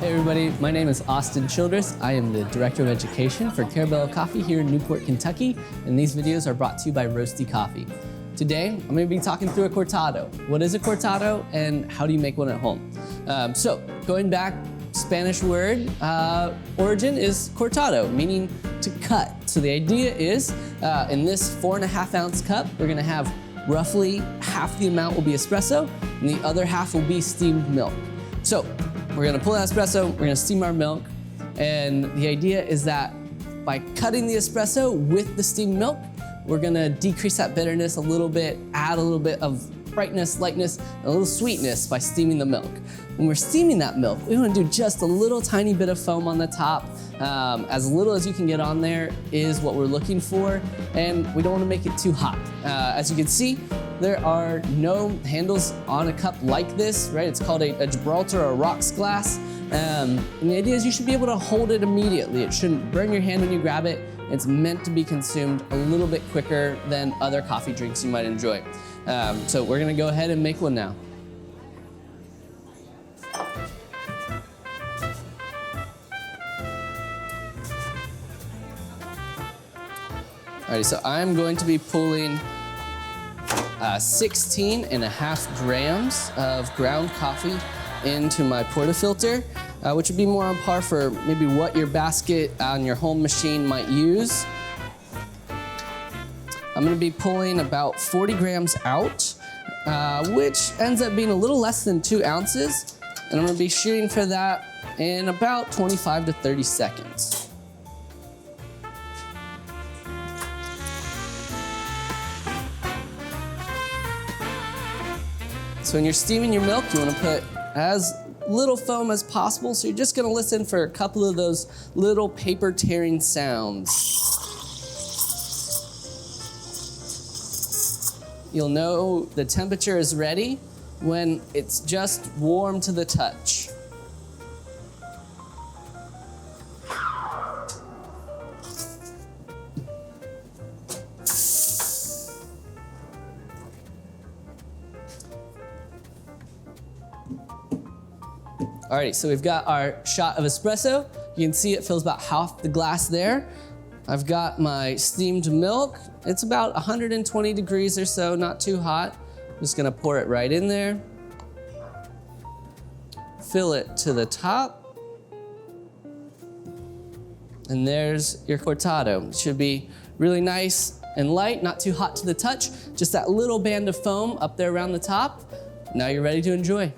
Hey everybody, my name is Austin Childress. I am the Director of Education for Carabello Coffee here in Newport, Kentucky, and these videos are brought to you by Roasty Coffee. Today, I'm going to be talking through a cortado. What is a cortado and how do you make one at home? So, going back, Spanish word origin is cortado, meaning to cut. So the idea is, in this 4.5 ounce cup, we're going to have roughly half the amount will be espresso, and the other half will be steamed milk. So, we're gonna pull that espresso, we're gonna steam our milk, and the idea is that by cutting the espresso with the steamed milk, we're gonna decrease that bitterness a little bit, add a little bit of brightness, lightness, and a little sweetness by steaming the milk. When we're steaming that milk, we wanna do just a little tiny bit of foam on the top. As little as you can get on there is what we're looking for, and we don't wanna make it too hot. As you can see, there are no handles on a cup like this, right? It's called a Gibraltar or a rocks glass. And the idea is you should be able to hold it immediately. It shouldn't burn your hand when you grab it. It's meant to be consumed a little bit quicker than other coffee drinks you might enjoy. So we're gonna go ahead and make one now. Alrighty, so I'm going to be pulling 16.5 grams of ground coffee into my portafilter, which would be more on par for maybe what your basket on your home machine might use. I'm gonna be pulling about 40 grams out, which ends up being a little less than 2 ounces. And I'm gonna be shooting for that in about 25 to 30 seconds. So when you're steaming your milk, you wanna put as little foam as possible, so you're just gonna listen for a couple of those little paper tearing sounds. You'll know the temperature is ready when it's just warm to the touch. Alrighty, so we've got our shot of espresso. You can see it fills about half the glass there. I've got my steamed milk. It's about 120 degrees or so, not too hot. I'm just gonna pour it right in there. Fill it to the top. And there's your cortado. It should be really nice and light, not too hot to the touch. Just that little band of foam up there around the top. Now you're ready to enjoy.